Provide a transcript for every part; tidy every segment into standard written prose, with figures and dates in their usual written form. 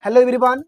Hello everyone.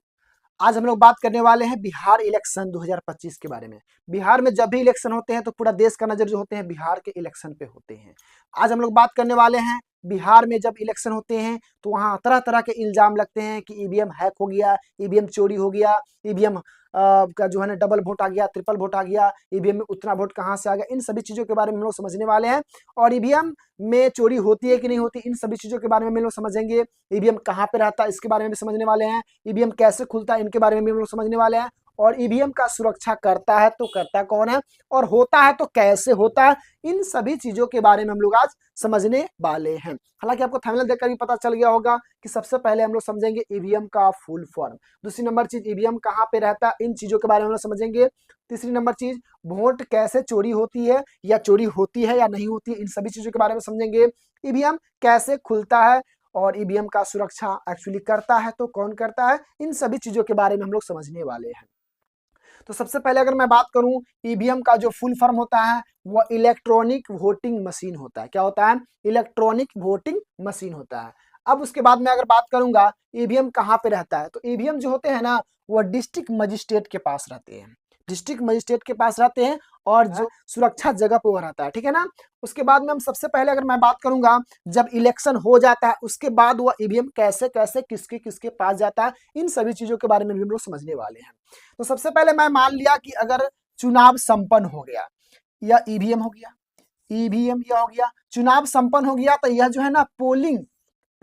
आज हम लोग बात करने वाले हैं बिहार इलेक्शन 2025 के बारे में। बिहार में जब भी इलेक्शन होते हैं तो पूरा देश का नजर जो होते हैं बिहार के इलेक्शन पे होते हैं। आज हम लोग बात करने वाले हैं बिहार में जब इलेक्शन होते हैं तो वहाँ तरह तरह के इल्जाम लगते हैं कि ईवीएम हैक हो गया, ईवीएम चोरी हो गया, ईवीएम का जो है ना डबल वोट आ गया, ट्रिपल वोट आ गया, ईवीएम में उतना वोट कहाँ से आ गया। इन सभी चीज़ों के बारे में हम लोग समझने वाले हैं। और ईवीएम में चोरी होती है कि नहीं होती, इन सभी चीज़ों के बारे में हम लोग समझेंगे। ईवीएम कहाँ पे रहता है इसके बारे में भी समझने वाले हैं। ईवीएम कैसे खुलता है इनके बारे में भी हम लोग समझने वाले हैं। और ईवीएम का सुरक्षा करता है तो करता कौन है, और होता है तो कैसे होता है, इन सभी चीजों के बारे में हम लोग आज समझने वाले हैं। हालांकि आपको थंबनेल देखकर भी पता चल गया होगा कि सबसे पहले हम लोग समझेंगे ईवीएम का फुल फॉर्म। दूसरी नंबर चीज ईवीएम कहाँ पे रहता है, इन चीजों के बारे में हम लोग समझेंगे। तीसरी नंबर चीज वोट कैसे चोरी होती है या चोरी होती है या नहीं होती है, इन सभी चीजों के बारे में समझेंगे। ईवीएम कैसे खुलता है और ईवीएम का सुरक्षा एक्चुअली करता है तो कौन करता है, इन सभी चीजों के बारे में हम लोग समझने वाले हैं। तो सबसे पहले अगर मैं बात करूं, ईवीएम का जो फुल फॉर्म होता है वह इलेक्ट्रॉनिक वोटिंग मशीन होता है। क्या होता है? इलेक्ट्रॉनिक वोटिंग मशीन होता है। अब उसके बाद में अगर बात करूंगा ईवीएम कहाँ पे रहता है, तो ईवीएम जो होते हैं ना वह डिस्ट्रिक्ट मजिस्ट्रेट के पास रहते हैं। डिस्ट्रिक्ट मजिस्ट्रेट के पास रहते हैं और जो सुरक्षा जगह पे वो रहता है, ठीक है ना। उसके बाद में हम सबसे पहले अगर मैं बात करूंगा, जब इलेक्शन हो जाता है उसके बाद वह ईवीएम कैसे कैसे किसके किसके पास जाता है, इन सभी चीजों के बारे में भी हम लोग समझने वाले हैं। तो सबसे पहले मैं मान लिया कि अगर चुनाव संपन्न हो गया, या ईवीएम हो गया, ईवीएम यह हो गया, चुनाव संपन्न हो गया, तो यह जो है ना पोलिंग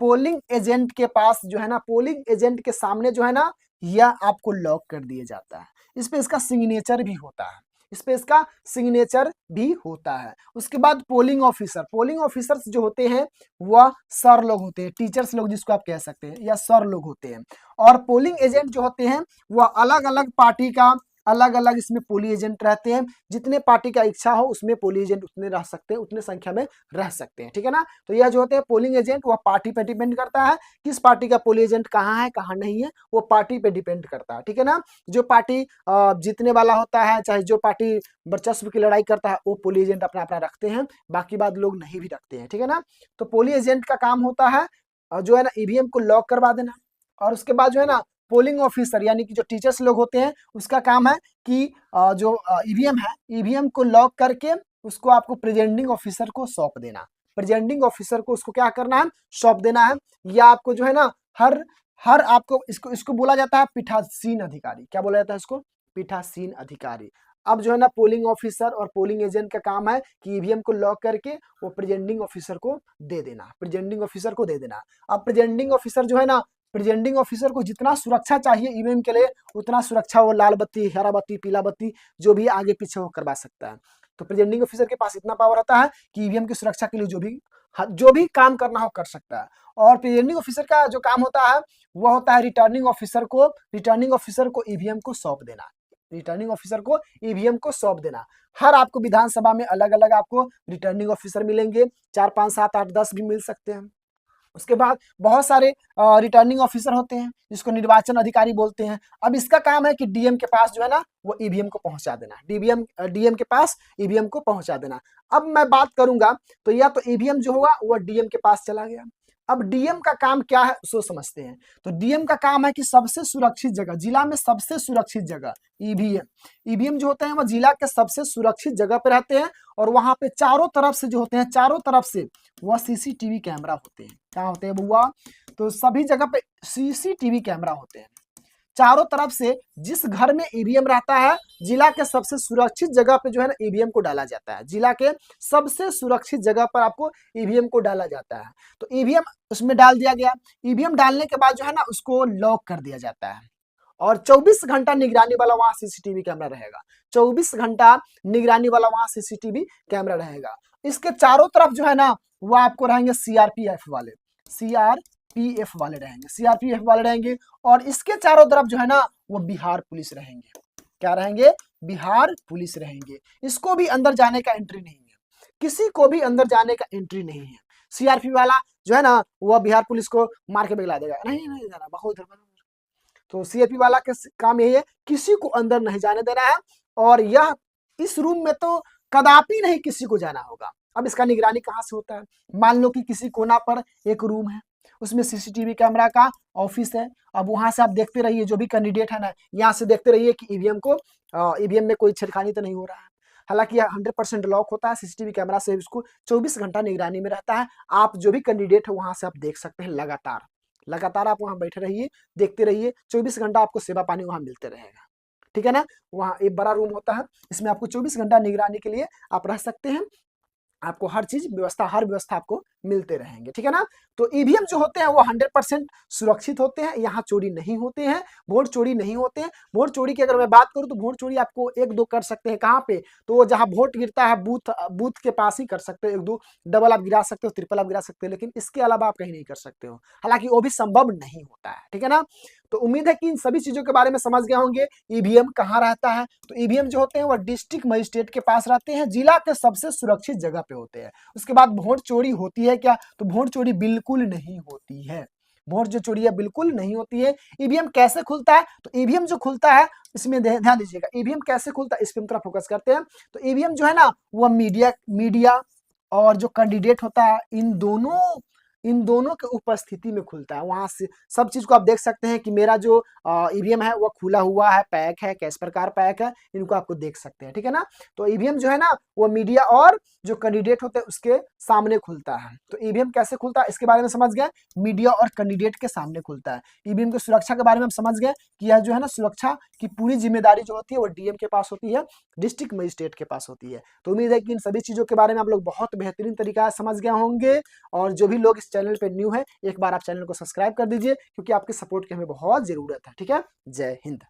पोलिंग एजेंट के पास जो है ना, पोलिंग एजेंट के सामने जो है ना यह आपको लॉक कर दिया जाता है। इस पे इसका सिग्नेचर भी होता है, इस पे इसका सिग्नेचर भी होता है। उसके बाद पोलिंग ऑफिसर्स जो होते हैं वह सर लोग होते हैं, टीचर्स लोग जिसको आप कह सकते हैं, या सर लोग होते हैं। और पोलिंग एजेंट जो होते हैं वह अलग अलग पार्टी का अलग अलग इसमें पोलिंग एजेंट रहते हैं। जितने पार्टी का इच्छा हो उसमें पोलिंग एजेंट उतने रह सकते हैं, उतने संख्या में रह सकते हैं, ठीक है ना। तो यह जो होते हैं पोलिंग एजेंट वह पार्टी पे डिपेंड करता है, किस पार्टी का पोलिंग एजेंट कहाँ है कहाँ नहीं है, वो पार्टी पे डिपेंड करता है, ठीक है ना। जो पार्टी जीतने वाला होता है, चाहे जो पार्टी वर्चस्व की लड़ाई करता है, वो पोलिंग एजेंट अपना अपना रखते हैं, बाकी बात लोग नहीं भी रखते हैं, ठीक है ना। तो पोलिंग एजेंट का काम होता है जो है ना ईवीएम को लॉक करवा देना। और उसके बाद जो है ना पोलिंग ऑफिसर यानी कि जो टीचर्स लोग होते हैं उसका काम है कि जो ईवीएम है, ईवीएम को लॉक करके उसको आपको प्रेजेंटिंग ऑफिसर को सौंप देना। प्रेजेंटिंग ऑफिसर को उसको क्या करना है, सौंप देना है। या आपको जो है ना हर हर आपको इसको इसको बोला जाता है पीठासीन अधिकारी। क्या बोला जाता है इसको? पीठासीन अधिकारी। अब जो है ना पोलिंग ऑफिसर और पोलिंग एजेंट का काम है कि ईवीएम को लॉक करके वो प्रेजेंटिंग ऑफिसर को दे देना, प्रेजेंटिंग ऑफिसर को दे देना। अब प्रेजेंटिंग ऑफिसर जो है ना, प्रेजेंटिंग ऑफिसर को जितना सुरक्षा चाहिए ईवीएम के लिए उतना सुरक्षा वो लाल बत्ती, हरा बत्ती, पीला बत्ती जो भी आगे पीछे वो करवा सकता है। तो प्रेजेंटिंग ऑफिसर के पास इतना पावर आता है कि ईवीएम की सुरक्षा के लिए जो भी काम करना हो कर सकता है। और प्रेजेंटिंग ऑफिसर का जो काम होता है वह होता है रिटर्निंग ऑफिसर को ईवीएम को सौंप देना। रिटर्निंग ऑफिसर को ईवीएम को सौंप देना। हर आपको विधानसभा में अलग अलग आपको रिटर्निंग ऑफिसर मिलेंगे, 4 5 7 8 10 भी मिल सकते हैं। उसके बाद बहुत सारे रिटर्निंग ऑफिसर होते हैं जिसको निर्वाचन अधिकारी बोलते हैं। अब इसका काम है कि डीएम के पास जो है ना वो ईवीएम को पहुंचा देना, डीएम के पास ईवीएम को पहुंचा देना। अब मैं बात करूंगा तो या तो ईवीएम जो होगा वो डीएम के पास चला गया। अब डीएम का काम क्या है उसको समझते हैं। तो डीएम का काम है कि सबसे सुरक्षित जगह, जिला में सबसे सुरक्षित जगह ईवीएम जो होते हैं वो जिला के सबसे सुरक्षित जगह पे रहते हैं। और वहां पे चारों तरफ से जो होते हैं, चारों तरफ से वह सीसीटीवी कैमरा होते हैं। क्या होते हैं बुआ? तो सभी जगह पे सीसीटीवी कैमरा होते हैं चारों तरफ से। जिस घर में ईवीएम रहता है जिला के सबसे सुरक्षित जगह पे जो है ना ईवीएम को डाला जाता है। जिला के सबसे सुरक्षित जगह पर आपको ईवीएम को डाला जाता है। तो ईवीएम उसमें डाल दिया गया। ईवीएम डालने के बाद जो है ना उसको लॉक कर दिया जाता है और 24 घंटा निगरानी वाला वहां सीसीटीवी कैमरा रहेगा। 24 घंटा निगरानी वाला वहां सीसीटीवी कैमरा रहेगा। इसके चारों तरफ जो है ना वो आपको रहेंगे सीआरपीएफ वाले रहेंगे। और इसके चारों तरफ जो है ना वो बिहार पुलिस रहेंगे। क्या रहेंगे? बिहार पुलिस रहेंगे। इसको भी अंदर जाने का एंट्री नहीं है, किसी को भी अंदर जाने का एंट्री नहीं है। सीआरपी वाला जो है ना वह बिहार पुलिस को मार के भगा देगा, नहीं जाना, बहुत। तो सीआरपी वाला का काम यही है किसी को अंदर नहीं जाने देना है। और यह इस रूम में तो कदापि नहीं किसी को जाना होगा। अब इसका निगरानी कहां से होता है? मान लो कि किसी कोना पर एक रूम है, उसमें सीसीटीवी कैमरा का ऑफिस है। अब वहां से आप देखते रहिए, जो भी कैंडिडेट है ना, यहाँ से देखते रहिए कि ईवीएम में कोई छेड़खानी तो नहीं हो रहा है। हालांकि 100% लॉक होता है, सीसीटीवी कैमरा से उसको 24 घंटा निगरानी में रहता है। आप जो भी कैंडिडेट है वहां से आप देख सकते हैं लगातार। लगातार आप वहां बैठे रहिए, देखते रहिए, 24 घंटा आपको सेवा पानी वहां मिलते रहेगा। ठीक है ना। वहाँ एक बड़ा रूम होता है, इसमें आपको 24 घंटा निगरानी के लिए आप रह सकते हैं। आपको हर चीज हर व्यवस्था आपको मिलते रहेंगे। ठीक है ना। तो ईवीएम जो होते हैं वो 100% सुरक्षित होते हैं, यहाँ चोरी नहीं होते हैं, वोट चोरी नहीं होते हैं। वोट चोरी की अगर मैं बात करूं तो वोट चोरी आपको एक दो कर सकते हैं, कहाँ पे, तो जहां वोट गिरता है बूथ के पास ही कर सकते हो, एक दो डबल आप गिरा सकते हो, ट्रिपल आप गिरा सकते हो, लेकिन इसके अलावा आप कहीं नहीं कर सकते हो। हालांकि वो भी संभव नहीं होता है। ठीक है ना। तो उम्मीद है कि इन सभी चीजों के बारे में समझ गए होंगे। ईवीएम कहाँ रहता है, तो ईवीएम जो होते हैं वो डिस्ट्रिक्ट मजिस्ट्रेट के पास रहते हैं, जिला के सबसे सुरक्षित जगह पे होते हैं। उसके बाद वोट चोरी होती है क्या, तो वोट चोरी बिल्कुल नहीं होती है। वोट जो चोरी है बिल्कुल नहीं होती है। ईवीएम कैसे खुलता है, तो ईवीएम जो खुलता है इसमें ध्यान दीजिएगा, ईवीएम कैसे खुलता है इस पर हम थोड़ा फोकस करते हैं। तो ईवीएम जो है ना वो मीडिया और जो कैंडिडेट होता है इन दोनों के उपस्थिति में खुलता है। वहां से सब चीज को आप देख सकते हैं कि मेरा जो ईवीएम है वो खुला हुआ है, पैक है, किस प्रकार पैक है, इनको आपको देख सकते हैं। ठीक है ना। तो ईवीएम जो है ना वो मीडिया और जो कैंडिडेट होते हैं उसके सामने खुलता है। तो ईवीएम कैसे खुलता है इसके बारे में समझ गए, मीडिया और कैंडिडेट के सामने खुलता है। ईवीएम की सुरक्षा के बारे में हम समझ गए कि यह जो है ना सुरक्षा की पूरी जिम्मेदारी जो होती है वो डीएम के पास होती है, डिस्ट्रिक्ट मजिस्ट्रेट के पास होती है। तो उम्मीद है कि इन सभी चीजों के बारे में आप लोग बहुत बेहतरीन तरीका से समझ गए होंगे। और जो भी लोग इस चैनल पे न्यू है, एक बार आप चैनल को सब्सक्राइब कर दीजिए, क्योंकि आपके सपोर्ट की हमें बहुत जरूरत है। ठीक है। जय हिंद।